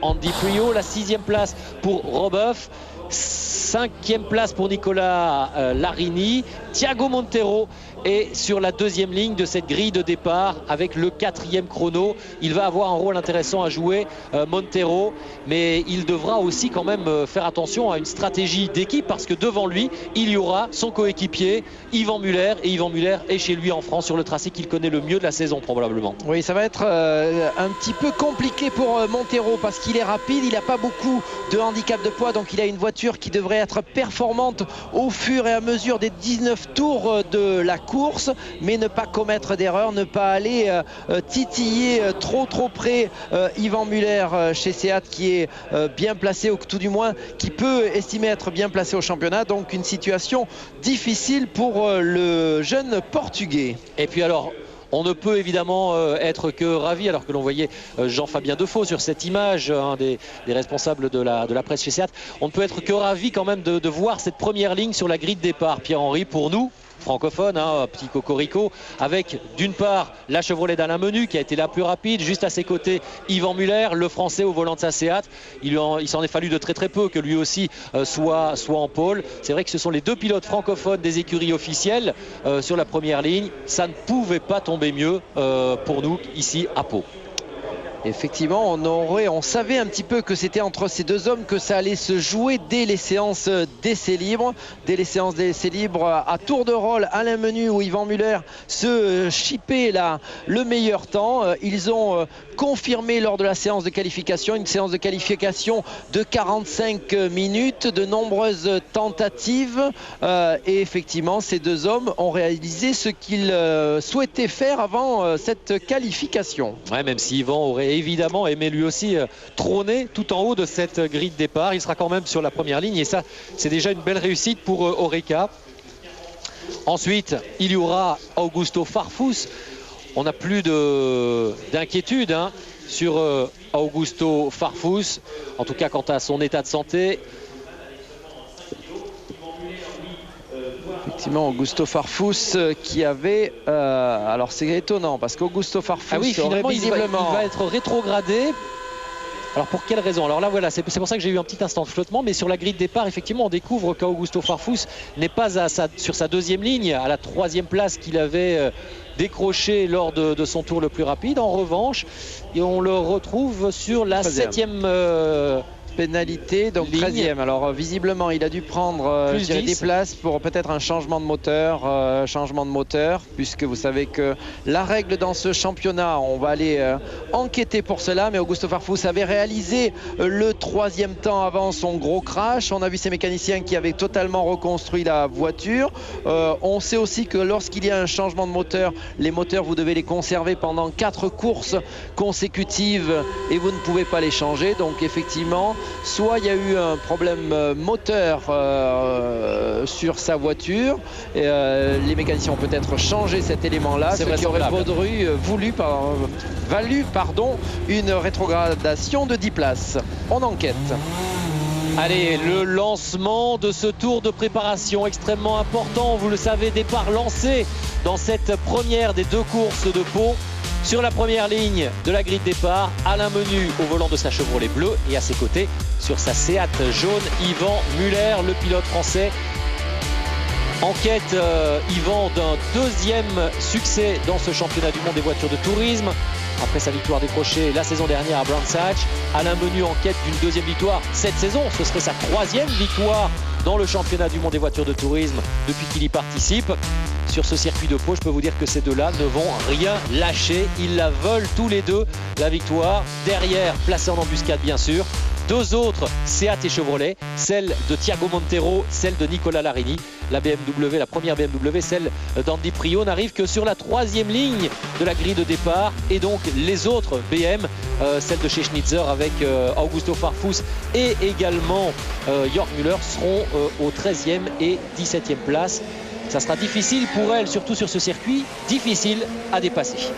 Andy Priault, la 6e place pour Robeuf, 5e place pour Nicolas Larini, Thiago Montero est sur la 2e ligne de cette grille de départ avec le 4e chrono. Il va avoir un rôle intéressant à jouer, Montero, mais il devra aussi quand même faire attention à une stratégie d'équipe parce que devant lui, il y aura son coéquipier Yvan Muller, et Yvan Muller est chez lui en France sur le tracé qu'il connaît le mieux de la saison probablement. Oui, ça va être un petit peu compliqué pour Montero parce qu'il est rapide, il n'a pas beaucoup de handicap de poids, donc il a une voiture qui devrait être performante au fur et à mesure des 19 tours de la course, mais ne pas commettre d'erreur, ne pas aller titiller trop près Yvan Muller chez Seat qui est bien placé, ou tout du moins qui peut estimer être bien placé au championnat, donc une situation difficile pour le jeune portugais. Et puis alors, on ne peut évidemment être que ravi, alors que l'on voyait Jean-Fabien Defoe sur cette image, un des responsables de la presse chez Seat. On ne peut être que ravi quand même de voir cette première ligne sur la grille de départ. Pierre-Henri, pour nous, francophone, hein, petit cocorico, avec d'une part la Chevrolet d'Alain Menu qui a été la plus rapide, juste à ses côtés Yvan Muller, le français au volant de sa Seat. Il s'en est fallu de très peu que lui aussi soit en pôle. C'est vrai que ce sont les deux pilotes francophones des écuries officielles sur la première ligne. Ça ne pouvait pas tomber mieux pour nous ici à Pau. Effectivement, on savait un petit peu que c'était entre ces deux hommes que ça allait se jouer dès les séances d'essais libres. Dès les séances d'essais libres, à tour de rôle, Alain Menu ou Yvan Muller se chippaient là le meilleur temps. Ils ont confirmé lors de la séance de qualification, une séance de qualification de 45 minutes, de nombreuses tentatives. Et effectivement, ces deux hommes ont réalisé ce qu'ils souhaitaient faire avant cette qualification. Ouais, même si Yvan aurait évidemment aimé lui aussi trôner tout en haut de cette grille de départ, il sera quand même sur la première ligne et ça c'est déjà une belle réussite pour Oreca. Ensuite il y aura Augusto Farfus. On n'a plus d'inquiétude hein, sur Augusto Farfus, en tout cas quant à son état de santé. Effectivement, Augusto Farfus qui avait... alors c'est étonnant parce qu'Augusto Farfus finalement, visiblement... il va être rétrogradé. Alors pour quelle raison? Alors là voilà, c'est pour ça que j'ai eu un petit instant de flottement, mais sur la grille de départ effectivement on découvre qu'Augusto Farfus n'est pas sur sa 2e ligne, à la 3e place qu'il avait décroché lors de son tour le plus rapide. En revanche, et on le retrouve sur la 7e pénalité, donc 13e. Alors visiblement il a dû prendre des places pour peut-être un changement de moteur, puisque vous savez que la règle dans ce championnat, on va aller enquêter pour cela, mais Augusto Farfus avait réalisé le 3e temps avant son gros crash. On a vu ces mécaniciens qui avaient totalement reconstruit la voiture. On sait aussi que lorsqu'il y a un changement de moteur, les moteurs vous devez les conserver pendant 4 courses consécutives et vous ne pouvez pas les changer. Donc effectivement, soit il y a eu un problème moteur sur sa voiture, et, les mécaniciens ont peut-être changé cet élément-là, ce qui aurait valu une rétrogradation de 10 places. On enquête. Allez, le lancement de ce tour de préparation extrêmement important, vous le savez, départ lancé dans cette première des 2 courses de Pau. Sur la première ligne de la grille de départ, Alain Menu au volant de sa Chevrolet bleue et à ses côtés, sur sa Seat jaune, Yvan Muller, le pilote français. En quête, Yvan, d'un 2e succès dans ce championnat du monde des voitures de tourisme. Après sa victoire décrochée la saison dernière à Brands Hatch, Alain Menu en quête d'une 2e victoire cette saison. Ce serait sa 3e victoire dans le championnat du monde des voitures de tourisme depuis qu'il y participe. Sur ce circuit de Pau, je peux vous dire que ces deux-là ne vont rien lâcher. Ils la veulent tous les deux, la victoire. Derrière, placé en embuscade bien sûr, 2 autres, Seat et Chevrolet, celle de Thiago Montero, celle de Nicolas Larini. La BMW, la première BMW, celle d'Andy Priault, n'arrive que sur la 3e ligne de la grille de départ. Et donc les autres BM, celle de chez Schnitzer avec Augusto Farfus et également Jörg Müller, seront aux 13e et 17e place. Ça sera difficile pour elle, surtout sur ce circuit, difficile à dépasser.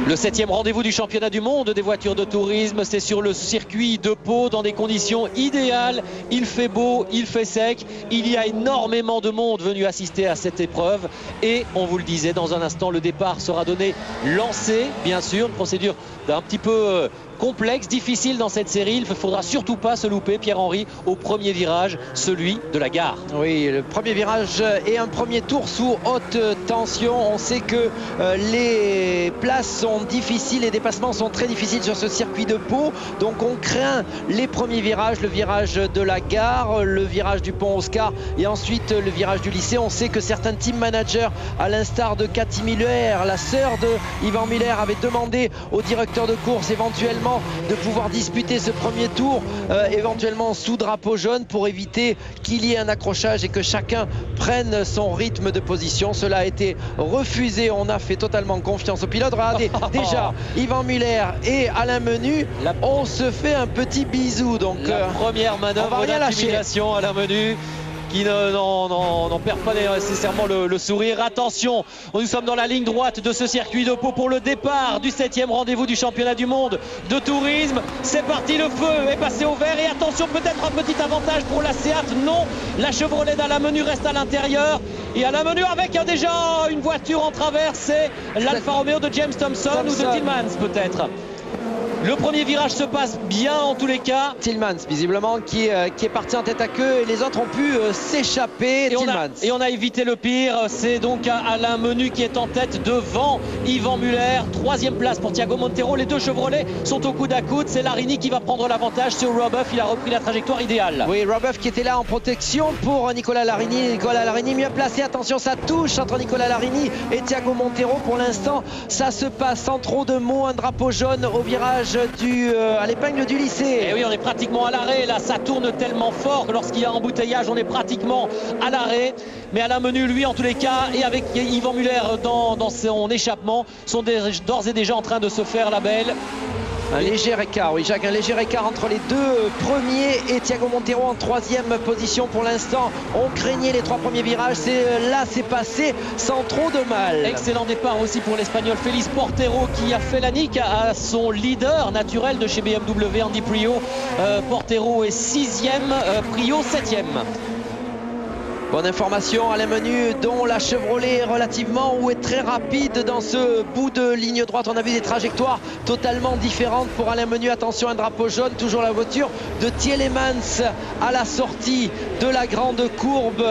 Le 7e rendez-vous du championnat du monde des voitures de tourisme, c'est sur le circuit de Pau dans des conditions idéales. Il fait beau, il fait sec, il y a énormément de monde venu assister à cette épreuve et on vous le disait, dans un instant le départ sera donné, lancé bien sûr, une procédure un petit peu complexe, difficile dans cette série. Il ne faudra surtout pas se louper, Pierre-Henri, au premier virage, celui de la gare. Oui, le premier virage et un premier tour sous haute tension. On sait que les places sont difficiles, les dépassements sont très difficiles sur ce circuit de Pau. Donc on craint les premiers virages, le virage de la gare, le virage du pont Oscar et ensuite le virage du lycée. On sait que certains team managers, à l'instar de Cathy Muller, la sœur de Yvan Muller, avaient demandé au directeur de course éventuellement de pouvoir disputer ce premier tour éventuellement sous drapeau jaune pour éviter qu'il y ait un accrochage et que chacun prenne son rythme de position. Cela a été refusé, on a fait totalement confiance aux pilotes. Regardez, déjà Yvan Muller et Alain Menu, on se fait un petit bisou. Donc la première manœuvre d'intimidation, Alain Menu qui n'en perd pas nécessairement le sourire. Attention, nous sommes dans la ligne droite de ce circuit de Pau pour le départ du 7e rendez-vous du championnat du monde de tourisme. C'est parti, le feu est passé au vert et attention, peut-être un petit avantage pour la Seat. Non, la Chevrolet d'Alain Menu reste à l'intérieur et Alain Menu avec déjà une voiture en travers, c'est l'Alfa Romeo de James Thompson ou de Tillmans peut-être. Le premier virage se passe bien en tous les cas. Tillmans visiblement qui est parti en tête à queue et les autres ont pu s'échapper. Et on a évité le pire. C'est donc Alain Menu qui est en tête devant Yvan Muller. 3e place pour Thiago Montero. Les deux Chevrolet sont au coude à coude. C'est Larini qui va prendre l'avantage sur Robuff. Il a repris la trajectoire idéale. Oui, Robuff qui était là en protection pour Nicolas Larini. Nicolas Larini mieux placé. Attention, ça touche entre Nicolas Larini et Thiago Montero. Pour l'instant, ça se passe sans trop de mots. Un drapeau jaune au virage à l'épingle du lycée. Et oui, on est pratiquement à l'arrêt. Là, ça tourne tellement fort que lorsqu'il y a embouteillage, on est pratiquement à l'arrêt. Mais Alain Menu, lui, en tous les cas, et avec Yvan Muller dans son échappement, sont d'ores et déjà en train de se faire la belle. Un léger écart, oui Jacques, un léger écart entre les deux premiers et Thiago Montero en 3e position pour l'instant. On craignait les 3 premiers virages, là c'est passé sans trop de mal. Excellent départ aussi pour l'Espagnol Félix Portero qui a fait la nique à son leader naturel de chez BMW, Andy Prio. Portero est 6e, Prio 7e. Bonne information, Alain Menu dont la Chevrolet est relativement ou est très rapide dans ce bout de ligne droite. On a vu des trajectoires totalement différentes pour Alain Menu. Attention, un drapeau jaune, toujours la voiture de Tielemans à la sortie de la grande courbe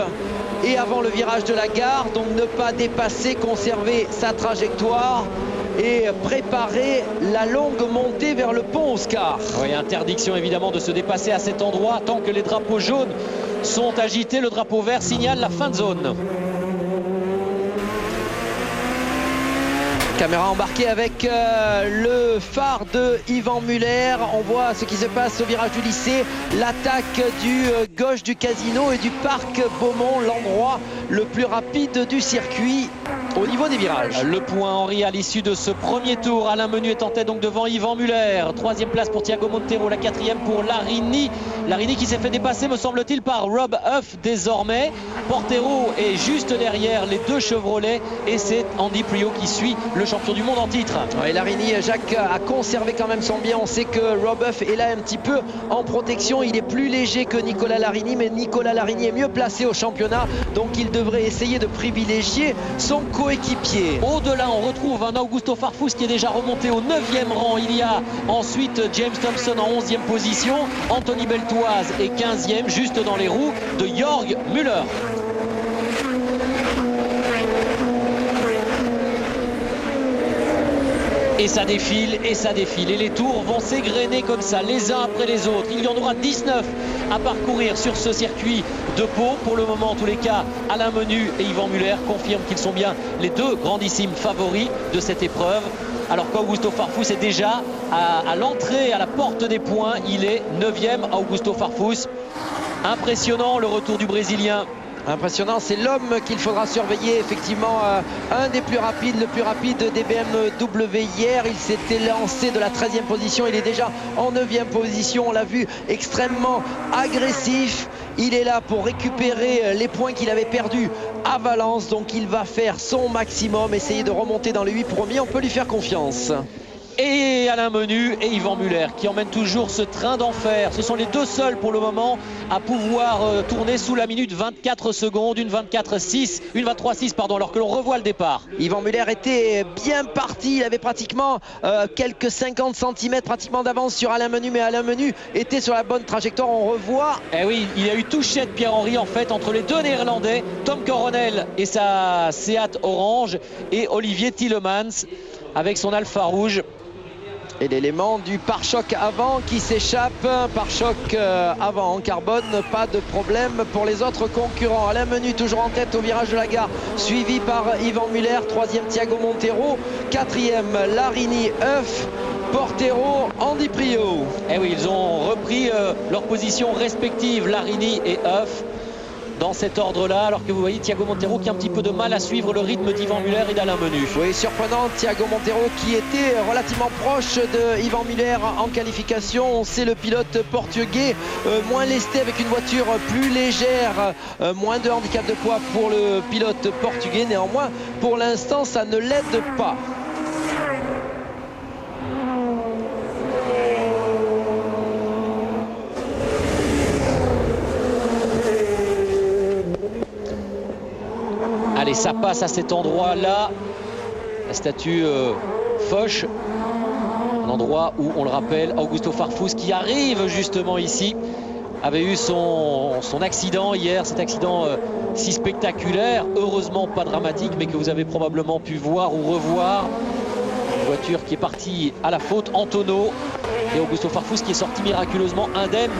et avant le virage de la gare. Donc ne pas dépasser, conserver sa trajectoire et préparer la longue montée vers le pont Oscar. Oui, interdiction évidemment de se dépasser à cet endroit tant que les drapeaux jaunes sont agités. Le drapeau vert signale la fin de zone. Caméra embarquée avec le phare de Yvan Muller. On voit ce qui se passe au virage du lycée. L'attaque du gauche du casino et du parc Beaumont, l'endroit le plus rapide du circuit au niveau des virages. Le point Henri à l'issue de ce premier tour. Alain Menu est en tête donc devant Yvan Muller. 3e place pour Thiago Montero, la 4e pour Larini. Larini qui s'est fait dépasser, me semble-t-il, par Rob Huff désormais. Portero est juste derrière les deux Chevrolet et c'est Andy Prio qui suit le champion du monde en titre. Et Larini, Jacques, a conservé quand même son bien. On sait que Rob Huff est là un petit peu en protection. Il est plus léger que Nicolas Larini, mais Nicolas Larini est mieux placé au championnat. Donc il devrait essayer de privilégier son coéquipier. Au-delà, on retrouve un Augusto Farfus qui est déjà remonté au 9e rang. Il y a ensuite James Thompson en 11e position. Anthony Beltoise est 15e, juste dans les roues de Jörg Müller. Et ça défile, et ça défile. Et les tours vont s'égrener comme ça, les uns après les autres. Il y en aura 19 à parcourir sur ce circuit de Pau. Pour le moment, en tous les cas, Alain Menu et Yvan Muller confirment qu'ils sont bien les deux grandissimes favoris de cette épreuve. Alors qu'Augusto Farfus est déjà à l'entrée, à la porte des points. Il est 9e, Augusto Farfus. Impressionnant le retour du Brésilien. Impressionnant, c'est l'homme qu'il faudra surveiller. Effectivement, un des plus rapides, le plus rapide des BMW hier. Il s'était lancé de la 13e position. Il est déjà en 9e position. On l'a vu extrêmement agressif. Il est là pour récupérer les points qu'il avait perdus à Valence. Donc il va faire son maximum, essayer de remonter dans les 8 premiers. On peut lui faire confiance. Et Alain Menu et Yvan Muller qui emmènent toujours ce train d'enfer. Ce sont les deux seuls pour le moment à pouvoir tourner sous la minute 24 secondes, une 23,6 pardon, alors que l'on revoit le départ. Yvan Muller était bien parti, il avait pratiquement quelques 50 cm pratiquement d'avance sur Alain Menu, mais Alain Menu était sur la bonne trajectoire, on revoit. Eh oui, il y a eu touchette Pierre-Henri en fait entre les deux Néerlandais, Tom Coronel et sa Seat Orange et Olivier Tielemans avec son Alfa Rouge. Et l'élément du pare-choc avant qui s'échappe, pare-choc avant en carbone, pas de problème pour les autres concurrents. Alain Menu toujours en tête au virage de la gare, suivi par Yvan Muller, troisième Thiago Montero, quatrième Larini, Euf, Portero, Andy Priaulx. Eh oui, ils ont repris leurs positions respectives, Larini et Euf, dans cet ordre-là, alors que vous voyez Thiago Montero qui a un petit peu de mal à suivre le rythme d'Yvan Muller et d'Alain Menu. Oui, surprenant, Thiago Montero qui était relativement proche de Yvan Muller en qualification. C'est le pilote portugais, moins lesté avec une voiture plus légère, moins de handicap de poids pour le pilote portugais. Néanmoins, pour l'instant, ça ne l'aide pas. Allez, ça passe à cet endroit-là. La statue Foch. Un endroit où, on le rappelle, Augusto Farfus, qui arrive justement ici, avait eu son accident hier. Cet accident si spectaculaire, heureusement pas dramatique, mais que vous avez probablement pu voir ou revoir. Une voiture qui est partie à la faute en tonneau. Et Augusto Farfus qui est sorti miraculeusement indemne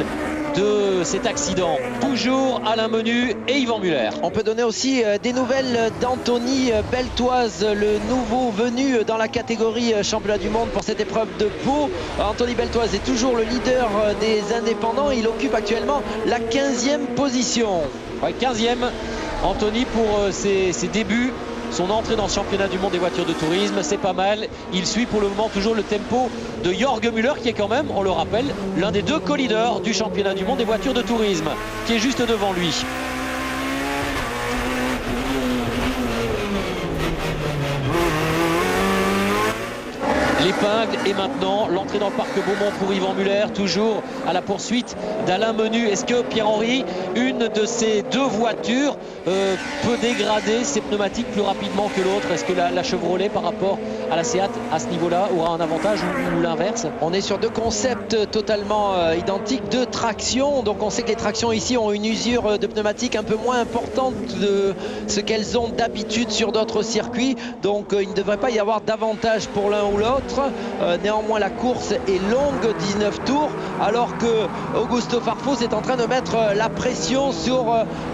de cet accident. Toujours Alain Menu et Yvan Muller. On peut donner aussi des nouvelles d'Anthony Beltoise, le nouveau venu dans la catégorie championnat du monde pour cette épreuve de Pau. Anthony Beltoise est toujours le leader des indépendants. Il occupe actuellement la 15e position. Ouais, 15e Anthony pour ses débuts. Son entrée dans le championnat du monde des voitures de tourisme, c'est pas mal. Il suit pour le moment toujours le tempo de Jörg Müller, qui est quand même, on le rappelle, l'un des deux co-leaders du championnat du monde des voitures de tourisme, qui est juste devant lui. L'épingle et maintenant l'entrée dans le parc Beaumont pour Yvan Muller, toujours à la poursuite d'Alain Menu. Est-ce que Pierre-Henri, une de ces deux voitures peut dégrader ses pneumatiques plus rapidement que l'autre? Est-ce que la Chevrolet par rapport à la Seat à ce niveau-là aura un avantage ou l'inverse? On est sur deux concepts totalement identiques, deux tractions. Donc on sait que les tractions ici ont une usure de pneumatiques un peu moins importante de ce qu'elles ont d'habitude sur d'autres circuits. Donc il ne devrait pas y avoir d'avantage pour l'un ou l'autre. Néanmoins la course est longue, 19 tours, alors que Augusto Farfus est en train de mettre la pression sur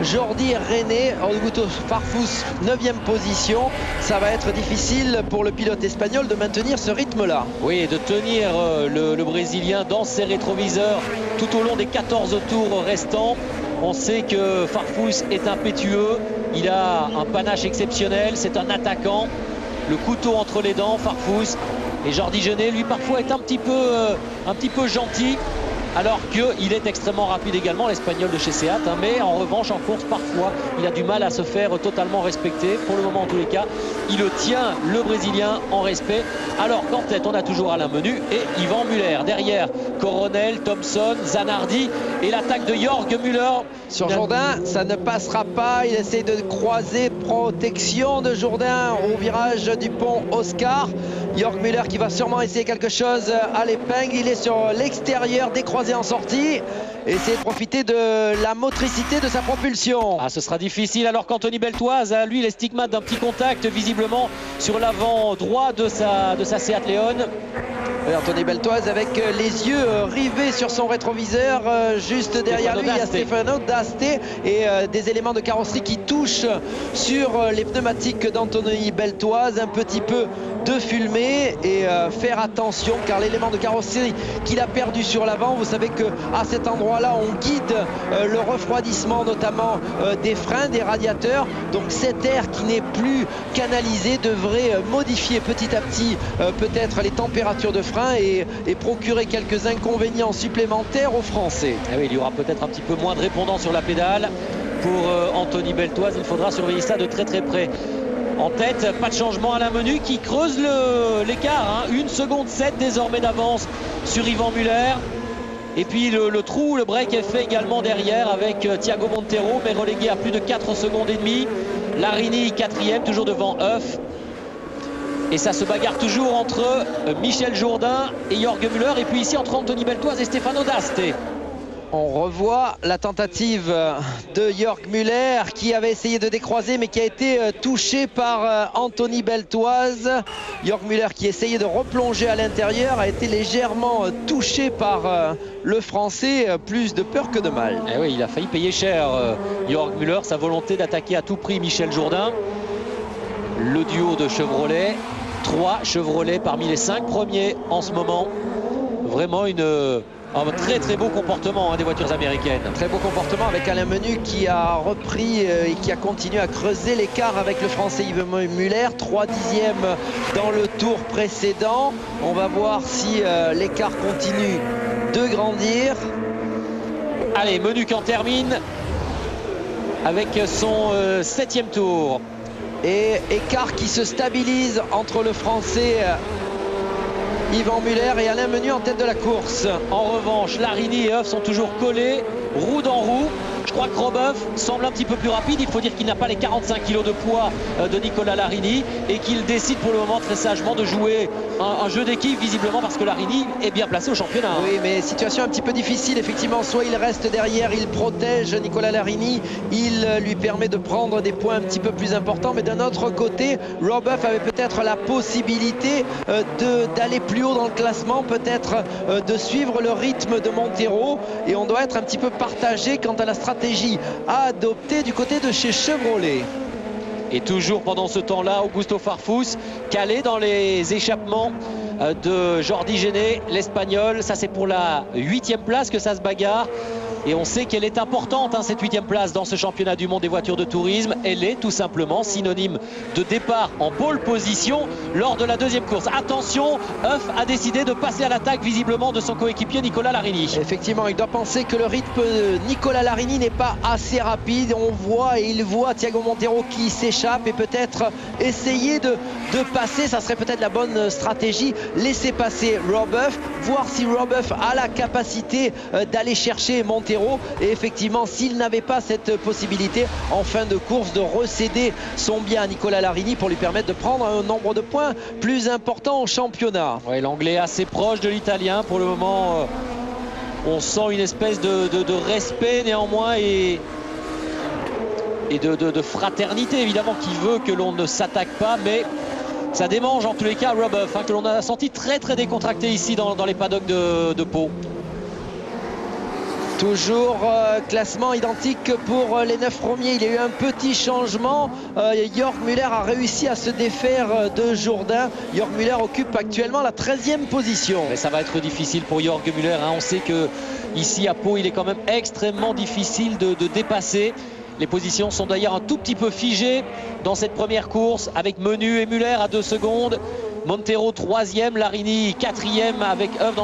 Jordi René. Augusto Farfus 9e position. Ça va être difficile pour le pilote espagnol de maintenir ce rythme là. Oui, de tenir le Brésilien dans ses rétroviseurs tout au long des 14 tours restants. On sait que Farfus est impétueux, il a un panache exceptionnel, c'est un attaquant, le couteau entre les dents, Farfus. Et Jordi Genet, lui, parfois est un petit peu gentil, alors qu'il est extrêmement rapide également, l'Espagnol de chez Seat. Mais en revanche, en course, parfois, il a du mal à se faire totalement respecter. Pour le moment, en tous les cas, il tient le Brésilien en respect. Alors qu'en tête, on a toujours Alain Menu et Yvan Muller. Derrière, Coronel, Thompson, Zanardi et l'attaque de Jörg Müller. Sur Jourdain, ça ne passera pas. Il essaie de croiser, protection de Jourdain au virage du pont Oscar. Jörg Müller qui va sûrement essayer quelque chose à l'épingle. Il est sur l'extérieur, décroisé en sortie. Essayer de profiter de la motricité de sa propulsion. Ah, ce sera difficile alors qu'Anthony Beltoise a lui les stigmates d'un petit contact visiblement sur l'avant droit de sa Seat Leon. Anthony Beltoise avec les yeux rivés sur son rétroviseur. Juste derrière lui, il y a Stefano D'Aste et des éléments de carrosserie qui touchent sur les pneumatiques d'Anthony Beltoise. Un petit peu de fumée et faire attention car l'élément de carrosserie qu'il a perdu sur l'avant, vous savez qu'à cet endroit-là, on guide le refroidissement notamment des freins, des radiateurs. Donc cet air qui n'est plus canalisé devrait modifier petit à petit peut-être les températures de frein et procurer quelques inconvénients supplémentaires aux Français. Ah oui, il y aura peut-être un petit peu moins de répondants sur la pédale pour Anthony Beltoise. Il faudra surveiller ça de très près. En tête, pas de changement. Alain Menu qui creuse l'écart. 1 seconde 7 désormais d'avance sur Yvan Muller. Et puis le trou, le break est fait également derrière avec Thiago Montero, mais relégué à plus de 4 secondes et demie. Larini 4e, toujours devant Euf. Et ça se bagarre toujours entre Michel Jourdain et Jorg Müller. Et puis ici entre Anthony Beltoise et Stefano D'Aste. On revoit la tentative de Jorg Müller qui avait essayé de décroiser mais qui a été touché par Anthony Beltoise. Jorg Müller qui essayait de replonger à l'intérieur a été légèrement touché par le Français, plus de peur que de mal. Et oui, il a failli payer cher Jorg Müller, sa volonté d'attaquer à tout prix Michel Jourdain. Le duo de Chevrolet, 3 Chevrolet parmi les 5 premiers en ce moment. Vraiment un très beau comportement des voitures américaines. Très beau comportement avec Alain Menu qui a repris et qui a continué à creuser l'écart avec le Français Yves Muller. 3 dixièmes dans le tour précédent. On va voir si l'écart continue de grandir. Allez, Menu qui en termine avec son 7e tour. Et écart qui se stabilise entre le Français Yvan Muller et Alain Menu en tête de la course. En revanche, Larini et Euf sont toujours collés, roue dans roue. Je crois que Robeuf semble un petit peu plus rapide. Il faut dire qu'il n'a pas les 45 kg de poids de Nicolas Larini et qu'il décide pour le moment très sagement de jouer un jeu d'équipe visiblement parce que Larini est bien placé au championnat. Oui, mais situation un petit peu difficile effectivement. Soit il reste derrière, il protège Nicolas Larini, il lui permet de prendre des points un petit peu plus importants. Mais d'un autre côté, Robeuf avait peut-être la possibilité d'aller plus haut dans le classement, peut-être de suivre le rythme de Montero. Et on doit être un petit peu partagé quant à la stratégie à adopter du côté de chez Chevrolet. Et toujours pendant ce temps-là, Augusto Farfus calé dans les échappements de Jordi Gené, l'Espagnol. Ça c'est pour la 8e place que ça se bagarre. Et on sait qu'elle est importante, cette 8e place dans ce championnat du monde des voitures de tourisme. Elle est tout simplement synonyme de départ en pole position lors de la 2e course. Attention, Euf a décidé de passer à l'attaque visiblement de son coéquipier Nicolas Larini. Effectivement, il doit penser que le rythme de Nicolas Larini n'est pas assez rapide. On voit et il voit Thiago Montero qui s'échappe et peut-être essayer de passer. Ça serait peut-être la bonne stratégie. Laisser passer Robeuf, voir si Robeuf a la capacité d'aller chercher Montero. Et effectivement, s'il n'avait pas cette possibilité en fin de course de recéder son bien à Nicolas Larini pour lui permettre de prendre un nombre de points plus important au championnat. Ouais, l'anglais est assez proche de l'italien pour le moment. On sent une espèce de respect néanmoins et de fraternité évidemment qui veut que l'on ne s'attaque pas, mais ça démange en tous les cas Robeuf, que l'on a senti très décontracté ici dans les paddocks de Pau. Toujours classement identique pour les 9 premiers. Il y a eu un petit changement. Jorg Müller a réussi à se défaire de Jourdain. Jorg Müller occupe actuellement la 13e position. Mais ça va être difficile pour Jorg Müller. On sait que ici à Pau, il est quand même extrêmement difficile de dépasser. Les positions sont d'ailleurs un tout petit peu figées dans cette première course avec Menu et Müller à 2 secondes. Montero 3e, Larini 4e avec Euf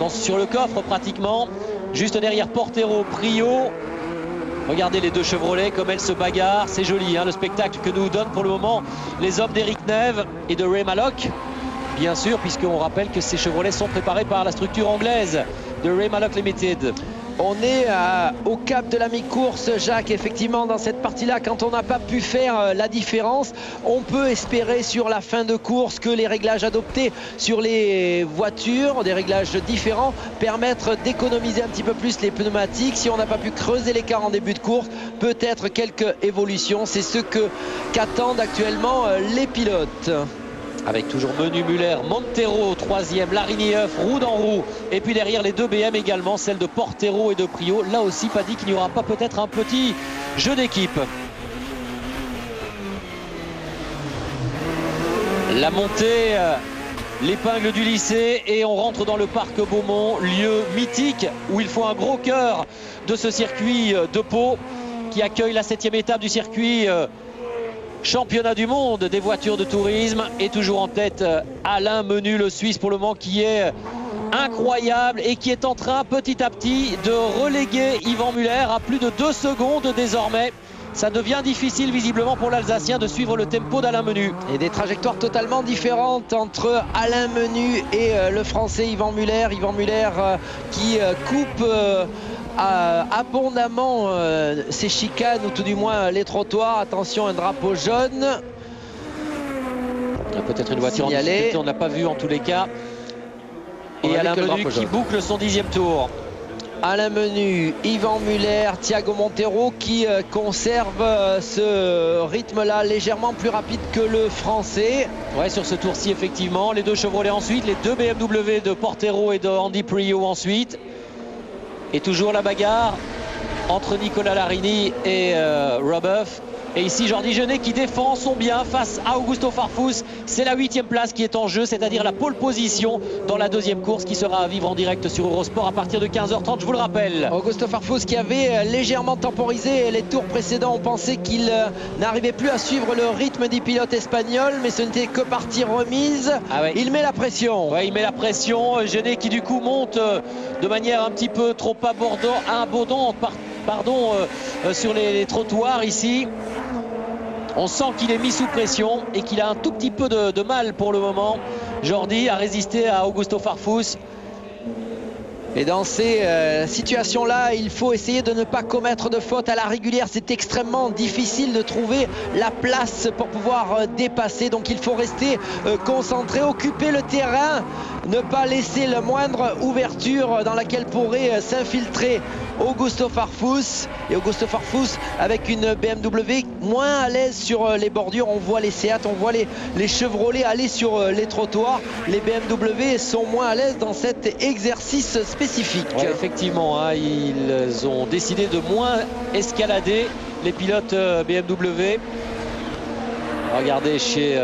sur le coffre pratiquement. Juste derrière Portero, Prio. Regardez les 2 Chevrolet comme elles se bagarrent. C'est joli le spectacle que nous donnent pour le moment les hommes d'Eric Neve et de Ray Mallock. Bien sûr, puisqu'on rappelle que ces Chevrolets sont préparés par la structure anglaise de Ray Mallock Limited. On est au cap de la mi-course, Jacques. Effectivement, dans cette partie-là, quand on n'a pas pu faire la différence, on peut espérer sur la fin de course que les réglages adoptés sur les voitures, des réglages différents, permettent d'économiser un petit peu plus les pneumatiques. Si on n'a pas pu creuser l'écart en début de course, peut-être quelques évolutions. C'est ce qu'attendent actuellement les pilotes. Avec toujours Menu, Muller, Montero 3e, Larini, Euf, roue dans roue. Et puis derrière les 2 BM également, celle de Portero et de Prio. Là aussi, pas dit qu'il n'y aura pas peut-être un petit jeu d'équipe. La montée, l'épingle du lycée et on rentre dans le parc Beaumont, lieu mythique où il faut un gros cœur de ce circuit de Pau qui accueille la 7e étape du circuit championnat du monde des voitures de tourisme. Et toujours en tête Alain Menu, le Suisse pour le moment, qui est incroyable et qui est en train petit à petit de reléguer Yvan Muller à plus de 2 secondes désormais. Ça devient difficile visiblement pour l'Alsacien de suivre le tempo d'Alain Menu. Et des trajectoires totalement différentes entre Alain Menu et le Français Yvan Muller. Yvan Muller qui coupe abondamment ses chicanes ou tout du moins les trottoirs. Attention, un drapeau jaune. Peut-être une voiture signalée. En difficulté, on n'a pas vu en tous les cas. Et Alain Menu qui boucle son 10e tour. Alain Menu, Yvan Muller, Thiago Montero qui conserve ce rythme-là légèrement plus rapide que le Français. Ouais, sur ce tour-ci, effectivement. Les deux Chevrolet ensuite, les deux BMW de Portero et de Andy Priaulx ensuite. Et toujours la bagarre entre Nicolas Larini et Robuff. Et ici, Jordi Genet qui défend son bien face à Augusto Farfus. C'est la 8e place qui est en jeu, c'est-à-dire la pole position dans la 2e course qui sera à vivre en direct sur Eurosport à partir de 15h30, je vous le rappelle. Augusto Farfus qui avait légèrement temporisé les tours précédents. On pensait qu'il n'arrivait plus à suivre le rythme des pilotes espagnols, mais ce n'était que partie remise. Ah ouais. Il met la pression. Ouais, il met la pression. Genet qui du coup monte de manière un petit peu trop abondante sur les trottoirs ici. On sent qu'il est mis sous pression et qu'il a un tout petit peu de mal pour le moment. Jordi a résisté à Augusto Farfus. Et dans ces situations-là, il faut essayer de ne pas commettre de faute à la régulière. C'est extrêmement difficile de trouver la place pour pouvoir dépasser. Donc il faut rester concentré, occuper le terrain, ne pas laisser la moindre ouverture dans laquelle pourrait s'infiltrer Augusto Farfus. Et Augusto Farfus avec une BMW moins à l'aise sur les bordures. On voit les Seat, on voit les Chevrolet aller sur les trottoirs. Les BMW sont moins à l'aise dans cet exercice spécifique. Ouais, effectivement, hein, ils ont décidé de moins escalader les pilotes BMW. Regardez chez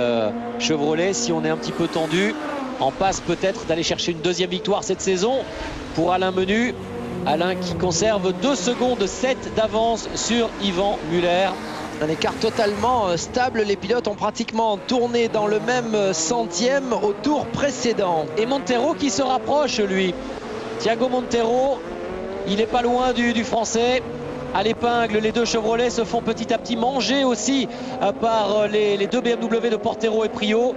Chevrolet, si on est un petit peu tendu, en passe peut-être d'aller chercher une 2e victoire cette saison pour Alain Menu. Alain qui conserve 2 secondes 7 d'avance sur Yvan Muller. Un écart totalement stable. Les pilotes ont pratiquement tourné dans le même centième au tour précédent. Et Montero qui se rapproche, lui. Thiago Montero, il n'est pas loin du Français. À l'épingle, les deux Chevrolet se font petit à petit manger aussi par les deux BMW de Portero et Priaulx.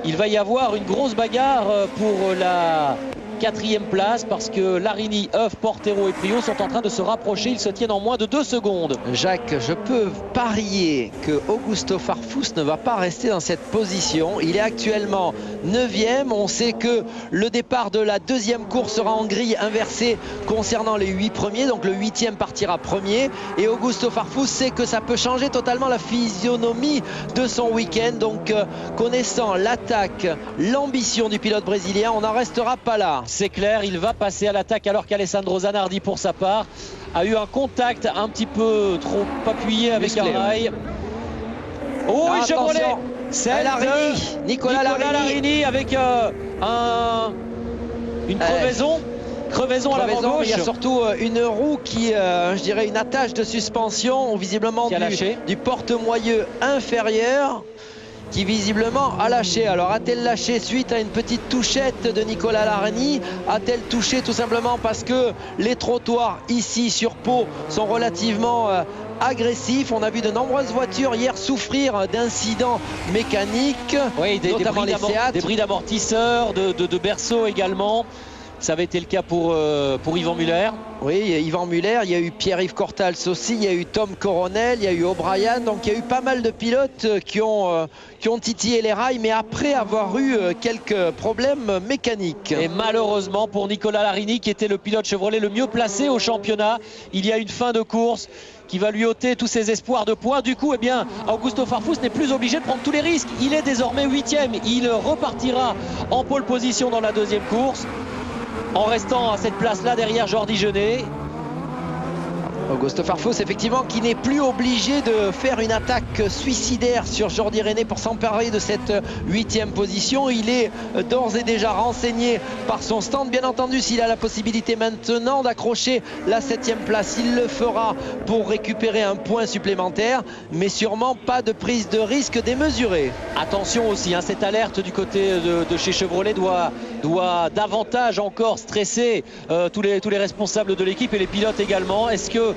Il va y avoir une grosse bagarre pour la 4e place parce que Larini, Huff, Portero et Priaulx sont en train de se rapprocher. Ils se tiennent en moins de 2 secondes. Jacques, je peux parier que Augusto Farfus ne va pas rester dans cette position. Il est actuellement 9e. On sait que le départ de la 2e course sera en grille inversée concernant les 8 premiers. Donc le 8e partira premier. Et Augusto Farfus sait que ça peut changer totalement la physionomie de son week-end. Donc connaissant l'attaque, l'ambition du pilote brésilien, on n'en restera pas là. C'est clair, il va passer à l'attaque alors qu'Alessandro Zanardi pour sa part a eu un contact un petit peu trop appuyé avec un rail. Oh, et Chevrolet, c'est Nicolas Larini avec une crevaison à l'avant-gauche. Il y a surtout une roue qui, je dirais une attache de suspension visiblement du porte-moyeu inférieur, qui visiblement a lâché. Alors a-t-elle lâché suite à une petite touchette de Nicolas Larini? A-t-elle touché tout simplement parce que les trottoirs ici sur Pau sont relativement agressifs? On a vu de nombreuses voitures hier souffrir d'incidents mécaniques, oui, notamment les Seat. Des bris d'amortisseurs, de berceaux également. Ça avait été le cas pour Yvan Muller. Oui, Yvan Muller, il y a eu Pierre-Yves Cortals aussi, il y a eu Tom Coronel, il y a eu O'Brien. Donc il y a eu pas mal de pilotes qui ont titillé les rails, mais après avoir eu quelques problèmes mécaniques. Et malheureusement pour Nicolas Larini, qui était le pilote Chevrolet le mieux placé au championnat, il y a une fin de course qui va lui ôter tous ses espoirs de points. Du coup, eh bien, Augusto Farfus n'est plus obligé de prendre tous les risques. Il est désormais 8e. Il repartira en pole position dans la 2e course, en restant à cette place-là derrière Jordi Genet. Augusto Farfus, effectivement, qui n'est plus obligé de faire une attaque suicidaire sur Jordi Reynet pour s'emparer de cette 8e position. Il est d'ores et déjà renseigné par son stand. Bien entendu, s'il a la possibilité maintenant d'accrocher la 7e place, il le fera pour récupérer un point supplémentaire, mais sûrement pas de prise de risque démesurée. Attention aussi, hein, cette alerte du côté de chez Chevrolet doit davantage encore stresser tous les responsables de l'équipe et les pilotes également. Est-ce que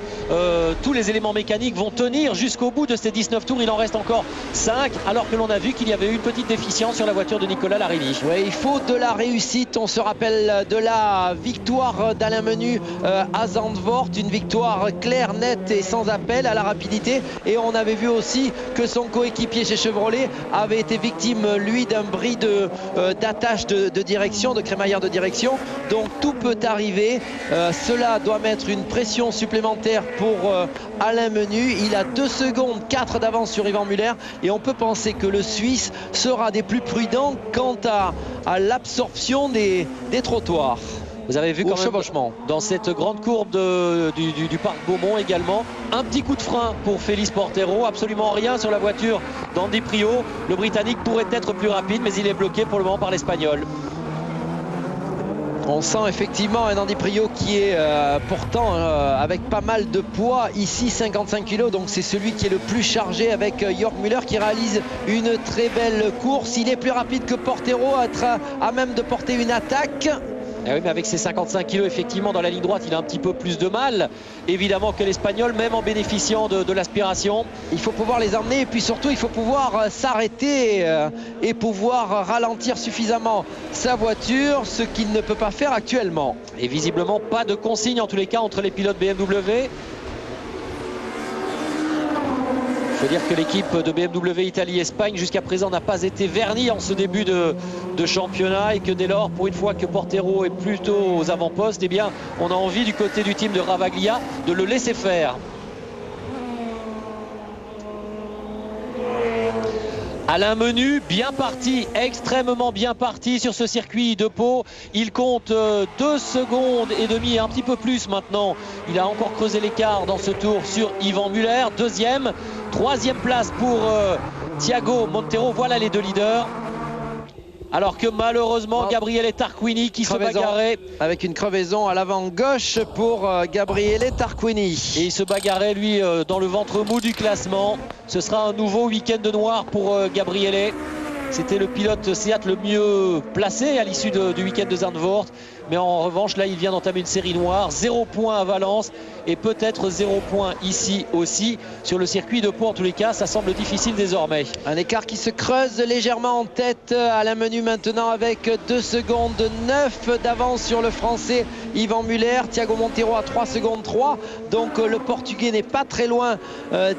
tous les éléments mécaniques vont tenir jusqu'au bout de ces 19 tours? Il en reste encore 5, alors que l'on a vu qu'il y avait eu une petite déficience sur la voiture de Nicolas Larini. Oui, il faut de la réussite. On se rappelle de la victoire d'Alain Menu à Zandvoort, une victoire claire, nette et sans appel à la rapidité. Et on avait vu aussi que son coéquipier chez Chevrolet avait été victime, lui, d'un bris d'attache de direction, de crémaillère de direction. Donc tout peut arriver. Cela doit mettre une pression supplémentaire pour Alain Menu. Il a 2 secondes 4 d'avance sur Yvan Muller et on peut penser que le Suisse sera des plus prudents quant à l'absorption des trottoirs. Vous avez vu quand même dans cette grande courbe du parc Beaumont également, un petit coup de frein pour Félix Portero, absolument rien sur la voiture d'Andy Priaulx. Le Britannique pourrait être plus rapide, mais il est bloqué pour le moment par l'Espagnol. On sent effectivement un Andy Priaulx qui est pourtant avec pas mal de poids, ici 55 kg, donc c'est celui qui est le plus chargé avec Jörg Müller qui réalise une très belle course. Il est plus rapide que Portero, à même de porter une attaque. Eh oui, mais avec ses 55 kg, effectivement, dans la ligne droite, il a un petit peu plus de mal, évidemment, que l'Espagnol, même en bénéficiant de l'aspiration. Il faut pouvoir les emmener et puis surtout, il faut pouvoir s'arrêter et pouvoir ralentir suffisamment sa voiture, ce qu'il ne peut pas faire actuellement. Et visiblement, pas de consigne, en tous les cas, entre les pilotes BMW. Il faut dire que l'équipe de BMW Italie-Espagne jusqu'à présent n'a pas été vernie en ce début de championnat et que dès lors, pour une fois que Portero est plutôt aux avant-postes, eh bien, on a envie du côté du team de Ravaglia de le laisser faire. Alain Menu, bien parti, extrêmement bien parti sur ce circuit de Pau. Il compte 2 secondes et demie, un petit peu plus maintenant. Il a encore creusé l'écart dans ce tour sur Yvan Muller. 2e, 3e place pour Thiago Montero. Voilà les 2 leaders. Alors que malheureusement Gabriele Tarquini qui se bagarrait avec une crevaison à l'avant gauche pour Gabriele Tarquini. Et il se bagarrait lui dans le ventre mou du classement. Ce sera un nouveau week-end de noir pour Gabriele. C'était le pilote Seat le mieux placé à l'issue du week-end de Zandvoort. Mais en revanche, là, il vient d'entamer une série noire. 0 points à Valence et peut-être 0 points ici aussi sur le circuit de Pau. En tous les cas, ça semble difficile désormais. Un écart qui se creuse légèrement en tête. Alain Menu maintenant avec 2 secondes 9 d'avance sur le Français Yvan Muller. Thiago Montero à 3 secondes 3. Donc le Portugais n'est pas très loin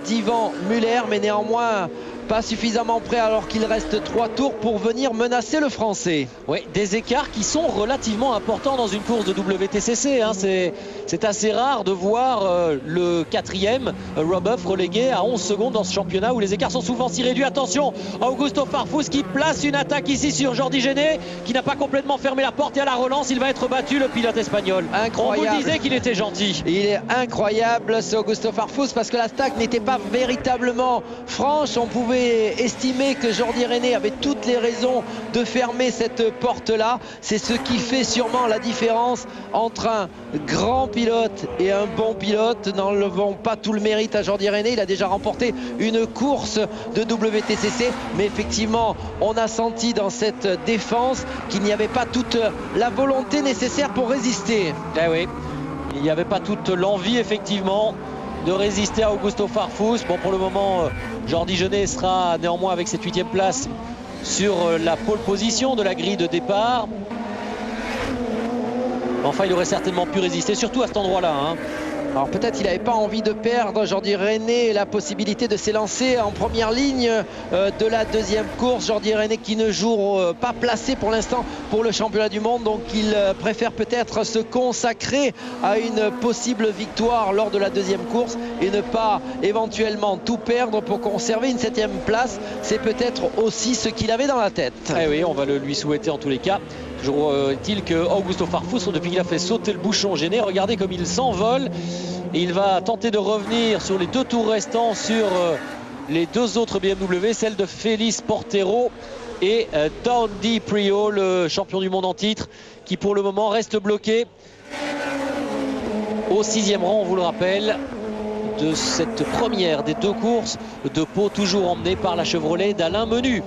d'Yvan Muller, mais néanmoins pas suffisamment près alors qu'il reste 3 tours pour venir menacer le Français. Oui, des écarts qui sont relativement importants dans une course de WTCC. Hein. C'est assez rare de voir le 4e Robuff relégué à 11 secondes dans ce championnat où les écarts sont souvent si réduits. Attention, Augusto Farfus qui place une attaque ici sur Jordi Reynet qui n'a pas complètement fermé la porte et à la relance il va être battu, le pilote espagnol. Incroyable. On vous disait qu'il était gentil. Il est incroyable ce Augusto Farfus parce que l'attaque n'était pas véritablement franche. On pouvait estimer que Jordi Reynet avait toutes les raisons de fermer cette porte-là. C'est ce qui fait sûrement la différence entre un grand pilote et un bon pilote. N'enlevons pas tout le mérite à Jordi Reynet. Il a déjà remporté une course de WTCC. Mais effectivement, on a senti dans cette défense qu'il n'y avait pas toute la volonté nécessaire pour résister. Eh oui, il n'y avait pas toute l'envie effectivement de résister à Augusto Farfus. Bon, pour le moment, Jordi Reynet sera néanmoins avec cette 8e place sur la pole position de la grille de départ. Enfin, il aurait certainement pu résister, surtout à cet endroit-là. Hein. Alors peut-être qu'il n'avait pas envie de perdre Jordi Reynet la possibilité de s'élancer en première ligne de la 2e course. Jordi Reynet qui ne joue pas placé pour l'instant pour le championnat du monde, donc il préfère peut-être se consacrer à une possible victoire lors de la 2e course et ne pas éventuellement tout perdre pour conserver une 7e place. C'est peut-être aussi ce qu'il avait dans la tête. Eh oui, on va le lui souhaiter en tous les cas. Toujours est-il que Augusto Farfus, depuis qu'il a fait sauter le bouchon gêné, regardez comme il s'envole. Et il va tenter de revenir sur les 2 tours restants sur les 2 autres BMW, celle de Félix Portero et Dandy Priaulx, le champion du monde en titre, qui pour le moment reste bloqué au 6e rang, on vous le rappelle, de cette première des 2 courses de Pau, toujours emmenée par la Chevrolet d'Alain Menu.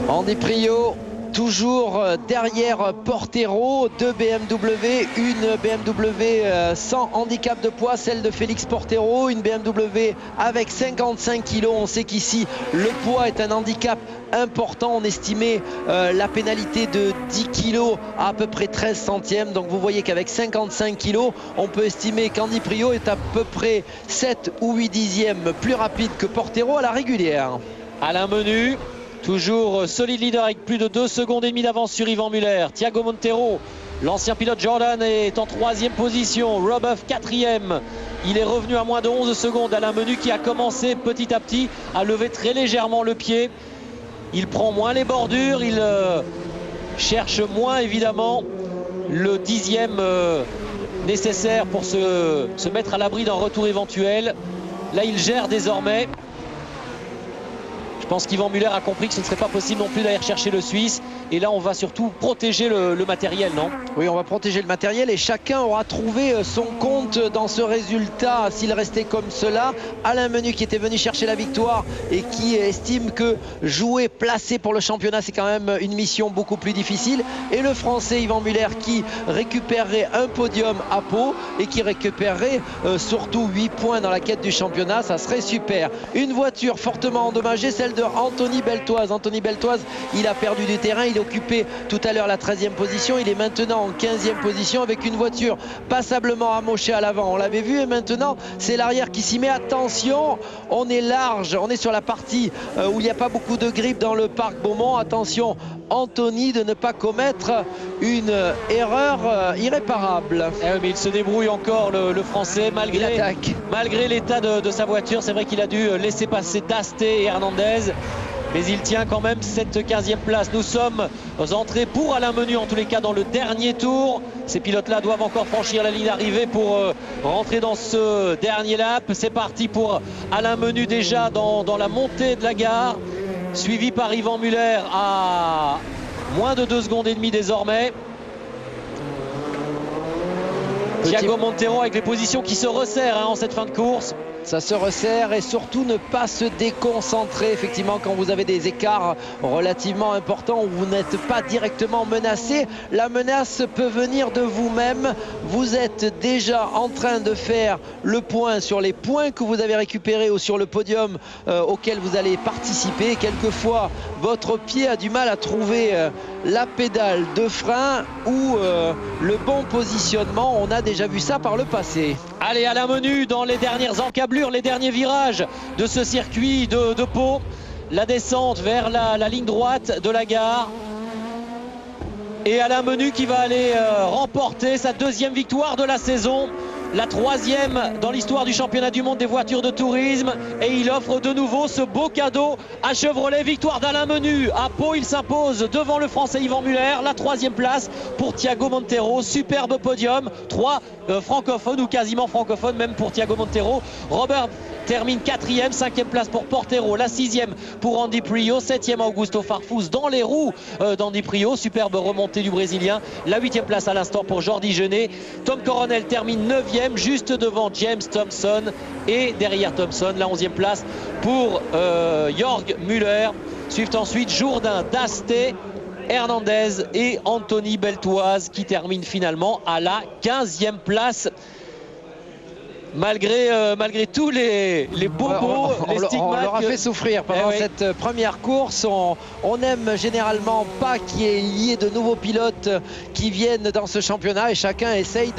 Dandy Priaulx toujours derrière Portero, 2 BMW, une BMW sans handicap de poids, celle de Félix Portero, une BMW avec 55 kg. On sait qu'ici le poids est un handicap important. On estimait la pénalité de 10 kg à peu près 13 centièmes. Donc vous voyez qu'avec 55 kg, on peut estimer qu'Dandy Priaulx est à peu près 7 ou 8 dixièmes plus rapide que Portero à la régulière. Alain Menu, toujours solide leader avec plus de 2 secondes et demie d'avance sur Yvan Muller. Thiago Montero, l'ancien pilote Jordan, est en 3e position. Robuff 4e. Il est revenu à moins de 11 secondes. Alain Menu qui a commencé petit à petit à lever très légèrement le pied. Il prend moins les bordures. Il cherche moins évidemment le 10e nécessaire pour se mettre à l'abri d'un retour éventuel. Là il gère désormais. Je pense qu'Yvan Muller a compris que ce ne serait pas possible non plus d'aller chercher le Suisse. Et là, on va surtout protéger le matériel, non? Oui, on va protéger le matériel et chacun aura trouvé son compte dans ce résultat s'il restait comme cela. Alain Menu qui était venu chercher la victoire et qui estime que jouer placé pour le championnat, c'est quand même une mission beaucoup plus difficile. Et le Français Yvan Muller qui récupérerait un podium à Pau et qui récupérerait surtout 8 points dans la quête du championnat. Ça serait super. Une voiture fortement endommagée, celle de Anthony Beltoise. Anthony Beltoise, il a perdu du terrain. Il occupait tout à l'heure la 13e position. Il est maintenant en 15e position avec une voiture passablement amochée à l'avant. On l'avait vu et maintenant c'est l'arrière qui s'y met. Attention, on est large. On est sur la partie où il n'y a pas beaucoup de grippe dans le parc Beaumont. Attention, Anthony, de ne pas commettre une erreur irréparable. Mais il se débrouille encore le Français malgré l'état de sa voiture. C'est vrai qu'il a dû laisser passer Dasté et Hernandez. Mais il tient quand même cette 15e place. Nous sommes entrés pour Alain Menu en tous les cas dans le dernier tour. Ces pilotes-là doivent encore franchir la ligne d'arrivée pour rentrer dans ce dernier lap. C'est parti pour Alain Menu déjà dans la montée de la gare. Suivi par Yvan Muller à moins de 2 secondes et demie désormais. Thiago Montero avec les positions qui se resserrent en cette fin de course. Ça se resserre et surtout ne pas se déconcentrer effectivement quand vous avez des écarts relativement importants où vous n'êtes pas directement menacé. La menace peut venir de vous-même. Vous êtes déjà en train de faire le point sur les points que vous avez récupérés ou sur le podium auquel vous allez participer. Quelquefois, votre pied a du mal à trouver la pédale de frein ou le bon positionnement. On a déjà vu ça par le passé. Allez, Alain Menu dans les dernières encablures, les derniers virages de ce circuit de Pau. La descente vers la ligne droite de la gare. Et Alain Menu qui va aller remporter sa 2e victoire de la saison. La 3e dans l'histoire du championnat du monde des voitures de tourisme. Et il offre de nouveau ce beau cadeau à Chevrolet. Victoire d'Alain Menu à Pau. Il s'impose devant le Français Yvan Muller. La 3e place pour Thiago Montero. Superbe podium. 3 francophones ou quasiment francophones même pour Thiago Montero. Robert termine 4e, 5e place pour Portero, la 6e pour Dandy Priaulx, 7e Augusto Farfus dans les roues d'Dandy Priaulx, superbe remontée du Brésilien, la 8e place à l'instant pour Jordi Genet. Tom Coronel termine 9e, juste devant James Thompson et derrière Thompson, la 11e place pour Jörg Müller. Suivent ensuite Jourdain, Dasté, Hernandez et Anthony Beltoise qui termine finalement à la 15e place. Malgré tous les bobos, les stigmates. On leur a fait souffrir pendant cette première course. On n'aime généralement pas qu'il y ait de nouveaux pilotes qui viennent dans ce championnat et chacun essaye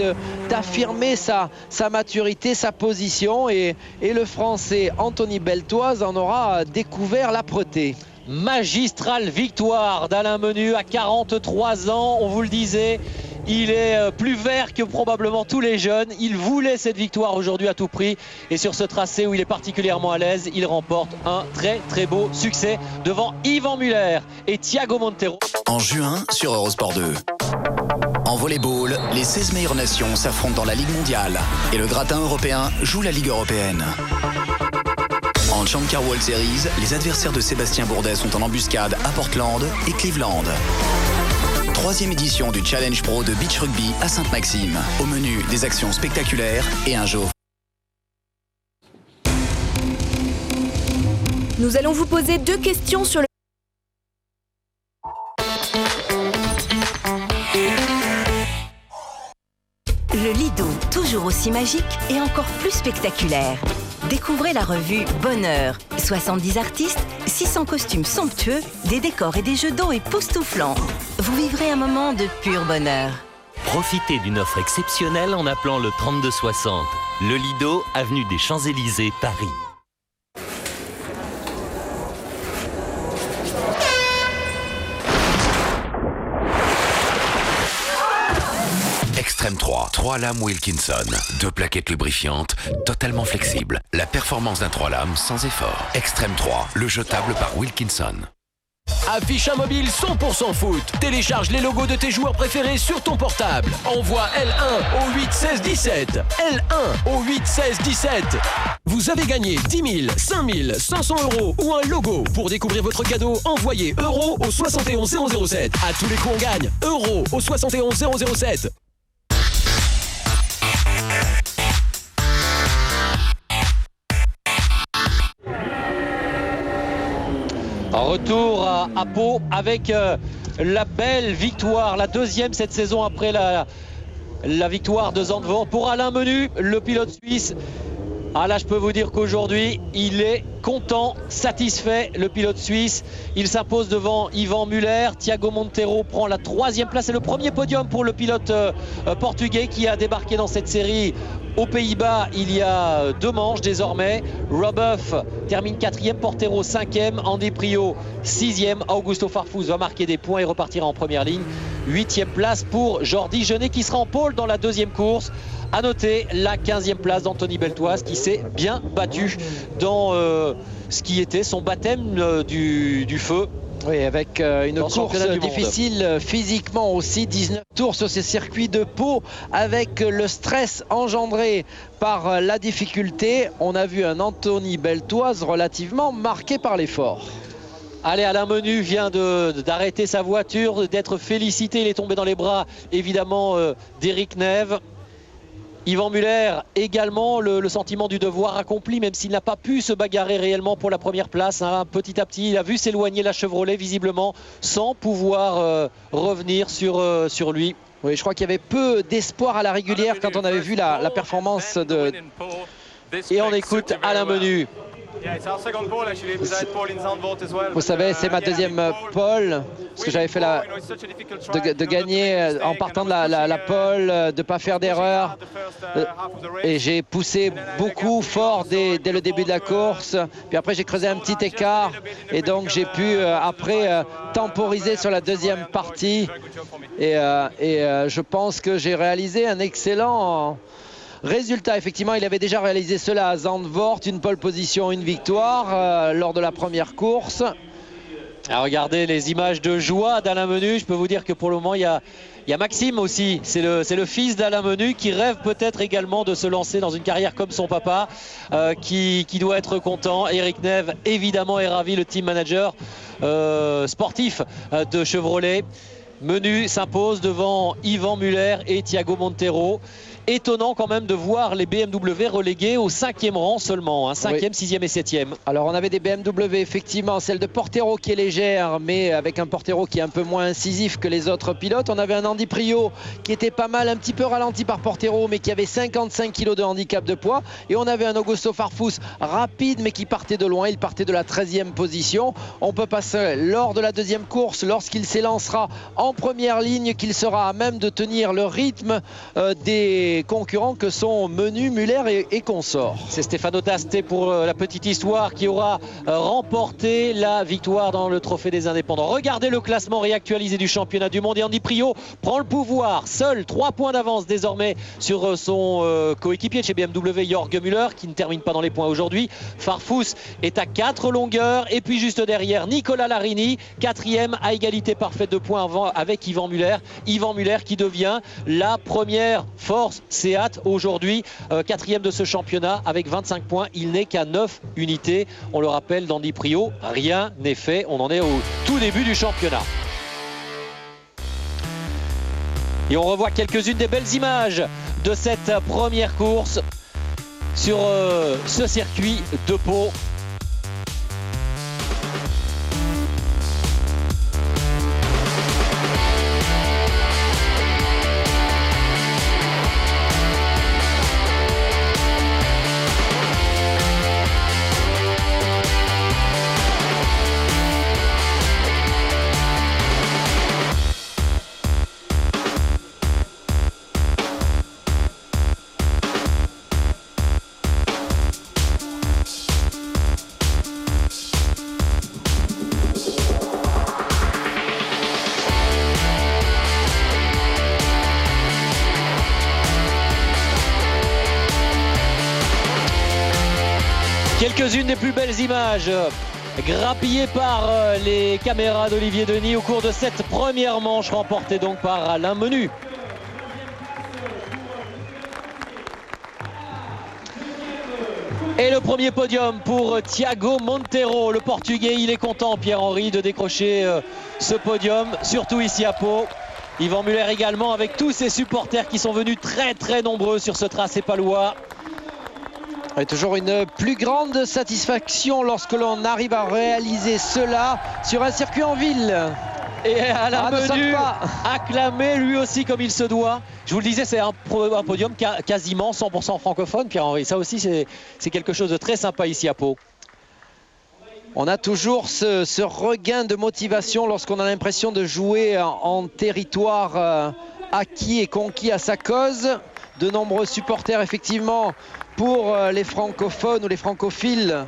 d'affirmer sa maturité, sa position. Et le Français Anthony Beltoise en aura découvert l'âpreté. Magistrale victoire d'Alain Menu à 43 ans, on vous le disait. Il est plus vert que probablement tous les jeunes. Il voulait cette victoire aujourd'hui à tout prix. Et sur ce tracé où il est particulièrement à l'aise, il remporte un très très beau succès devant Yvan Muller et Thiago Montero. En juin sur Eurosport 2. En volleyball, les 16 meilleures nations s'affrontent dans la Ligue mondiale et le gratin européen joue la Ligue européenne. En Champions World Series, les adversaires de Sébastien Bourdet sont en embuscade à Portland et Cleveland. 3e édition du Challenge Pro de Beach Rugby à Sainte-Maxime. Au menu, des actions spectaculaires et un jour. Nous allons vous poser 2 questions sur le... Le Lido, toujours aussi magique et encore plus spectaculaire. Découvrez la revue Bonheur. 70 artistes, 600 costumes somptueux, des décors et des jeux d'eau époustouflants. Vous vivrez un moment de pur bonheur. Profitez d'une offre exceptionnelle en appelant le 3260. Le Lido, avenue des Champs-Élysées, Paris. Extreme 3 lames Wilkinson, 2 plaquettes lubrifiantes, totalement flexibles. La performance d'un 3 lames sans effort. Extreme 3, le jetable par Wilkinson. Affiche un mobile 100% foot. Télécharge les logos de tes joueurs préférés sur ton portable. Envoie L1 au 8 16 17. L1 au 8 16 17. Vous avez gagné 10 000, 5 000, 500 € ou un logo. Pour découvrir votre cadeau, envoyez euro au 71 007. À tous les coups, on gagne euro au 71 007. Retour à Pau avec la belle victoire, la 2e cette saison après la victoire de Zandvoort. Pour Alain Menu, le pilote suisse. Ah là, je peux vous dire qu'aujourd'hui, il est content, satisfait, le pilote suisse. Il s'impose devant Yvan Muller. Thiago Montero prend la 3e place. C'est le premier podium pour le pilote portugais qui a débarqué dans cette série aux Pays-Bas il y a 2 manches désormais. Robuff termine 4e, Portero 5e, Andy Prio 6e. Augusto Farfus va marquer des points et repartira en première ligne. 8e place pour Jordi Genet qui sera en pôle dans la 2e course. À noter la 15e place d'Anthony Beltoise qui s'est bien battu dans ce qui était son baptême du feu. Oui, avec une course difficile physiquement aussi, 19 tours sur ces circuits de Pau avec le stress engendré par la difficulté. On a vu un Anthony Beltoise relativement marqué par l'effort. Allez, Alain Menu vient d'arrêter sa voiture, d'être félicité. Il est tombé dans les bras évidemment d'Éric Neve. Yvan Muller également, le sentiment du devoir accompli, même s'il n'a pas pu se bagarrer réellement pour la première place. Hein. Petit à petit, il a vu s'éloigner la Chevrolet visiblement sans pouvoir revenir sur lui. Oui, je crois qu'il y avait peu d'espoir à la régulière quand on avait vu la performance de... Et on écoute Alain Menu. Vous savez, c'est ma 2e pole, parce que j'avais fait de gagner en partant de la pole, de ne pas faire d'erreur. Et j'ai poussé beaucoup fort dès le début de la course. Puis après, j'ai creusé un petit écart. Et donc, j'ai pu après temporiser sur la 2e partie. Et je pense que j'ai réalisé un excellent... résultat. Effectivement, il avait déjà réalisé cela à Zandvoort, une pole position, une victoire lors de la première course. Alors regardez les images de joie d'Alain Menu. Je peux vous dire que pour le moment, il y a Maxime aussi. C'est le fils d'Alain Menu qui rêve peut-être également de se lancer dans une carrière comme son papa, qui doit être content. Éric Neve, évidemment, est ravi, le team manager sportif de Chevrolet. Menu s'impose devant Yvan Muller et Thiago Montero. Étonnant quand même de voir les BMW relégués au 5e rang seulement, hein, 5e, 6e et 7e. Alors on avait des BMW effectivement, celle de Portero qui est légère mais avec un Portero qui est un peu moins incisif que les autres pilotes. On avait un Andy Prio qui était pas mal, un petit peu ralenti par Portero mais qui avait 55 kg de handicap de poids. Et on avait un Augusto Farfus rapide mais qui partait de loin, il partait de la 13e position. On peut passer lors de la 2e course, lorsqu'il s'élancera en première ligne, qu'il sera à même de tenir le rythme des ses concurrents que sont Menu, Muller et consorts. C'est Stefano D'Aste pour la petite histoire qui aura remporté la victoire dans le trophée des indépendants. Regardez le classement réactualisé du championnat du monde et Andy Priaulx prend le pouvoir. Seul 3 points d'avance désormais sur son coéquipier de chez BMW, Jörg Müller, qui ne termine pas dans les points aujourd'hui. Farfus est à 4 longueurs et puis juste derrière Nicolas Larini, 4e à égalité parfaite de points avec Yvan Muller. Yvan Muller qui devient la première force SEAT aujourd'hui, 4e de ce championnat avec 25 points. Il n'est qu'à 9 unités. On le rappelle d'Andy Priaulx, rien n'est fait. On en est au tout début du championnat. Et on revoit quelques-unes des belles images de cette première course sur ce circuit de Pau. Quelques-unes des plus belles images grappillées par les caméras d'Olivier Denis au cours de cette première manche remportée donc par Alain Menu. Et le premier podium pour Thiago Monteiro, le Portugais. Il est content, Pierre-Henri, de décrocher ce podium, surtout ici à Pau. Yvan Muller également, avec tous ses supporters qui sont venus très nombreux sur ce tracé palois. Et toujours une plus grande satisfaction lorsque l'on arrive à réaliser cela sur un circuit en ville. Et Alain Menu acclamé lui aussi comme il se doit. Je vous le disais, c'est un podium quasiment 100% francophone, Pierre-Henri. Ça aussi, c'est quelque chose de très sympa ici à Pau. On a toujours ce regain de motivation lorsqu'on a l'impression de jouer en territoire acquis et conquis à sa cause. De nombreux supporters, effectivement, pour les francophones ou les francophiles,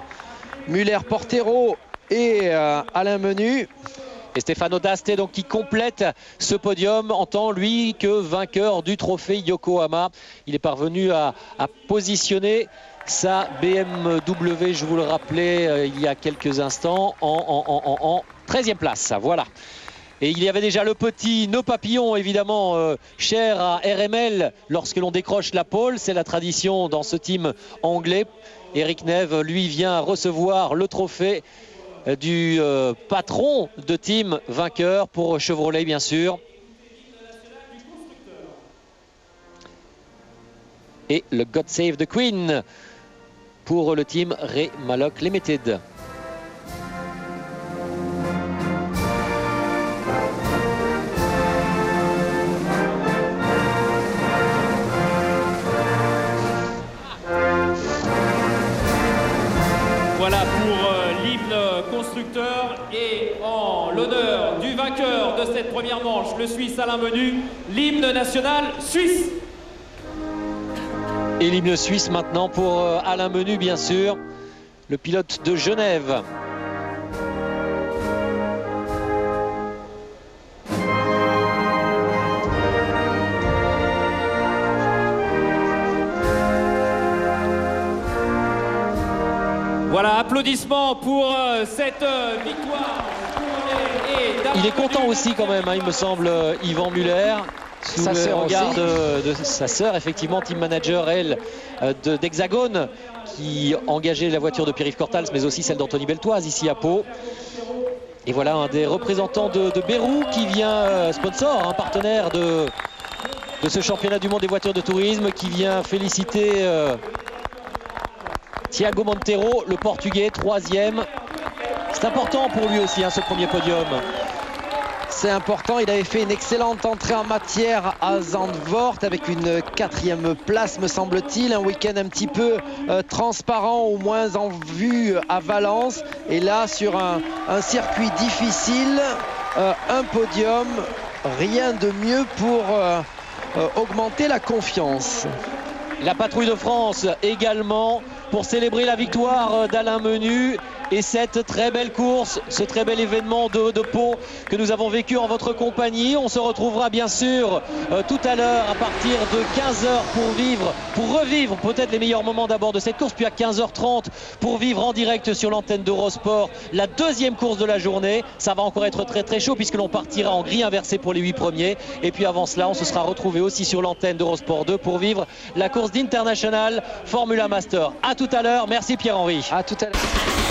Muller, Portero et Alain Menu. Et Stefano D'Aste donc qui complète ce podium en tant lui que vainqueur du trophée Yokohama. Il est parvenu à positionner sa BMW, je vous le rappelais il y a quelques instants, en 13e place. Voilà. Et il y avait déjà le petit nœud papillon, évidemment, cher à RML lorsque l'on décroche la pole. C'est la tradition dans ce team anglais. Eric Neve, lui, vient recevoir le trophée du patron de team vainqueur pour Chevrolet, bien sûr. Et le God Save the Queen pour le team Ray Mallock Limited. Voilà pour l'hymne constructeur et en l'honneur du vainqueur de cette première manche, le Suisse Alain Menu, l'hymne national suisse. Et l'hymne suisse maintenant pour Alain Menu, bien sûr, le pilote de Genève. Voilà, applaudissements pour cette victoire. Il est content aussi quand même, hein, il me semble, Yvan Muller. Sous le regard de sa sœur, effectivement, team manager, elle, d'Hexagone, qui engageait la voiture de Pierre-Yves Cortals, mais aussi celle d'Anthony Beltoise ici à Pau. Et voilà un des représentants de Bérou qui vient, sponsor, un partenaire de ce championnat du monde des voitures de tourisme, qui vient féliciter Thiago Monteiro, le Portugais, 3e. C'est important pour lui aussi, hein, ce premier podium. C'est important, il avait fait une excellente entrée en matière à Zandvoort avec une 4e place, me semble-t-il. Un week-end un petit peu transparent, au moins en vue à Valence. Et là, sur un circuit difficile, un podium, rien de mieux pour augmenter la confiance. La patrouille de France également pour célébrer la victoire d'Alain Menu et cette très belle course, ce très bel événement de Pau que nous avons vécu en votre compagnie. On se retrouvera bien sûr tout à l'heure à partir de 15h pour revivre peut-être les meilleurs moments d'abord de cette course, puis à 15h30 pour vivre en direct sur l'antenne d'Eurosport la deuxième course de la journée. Ça va encore être très très chaud puisque l'on partira en grille inversée pour les 8 premiers. Et puis avant cela, on se sera retrouvé aussi sur l'antenne d'Eurosport 2 pour vivre la course d'International Formula Master. À tout à l'heure. Merci Pierre-Henri. À tout à l'heure.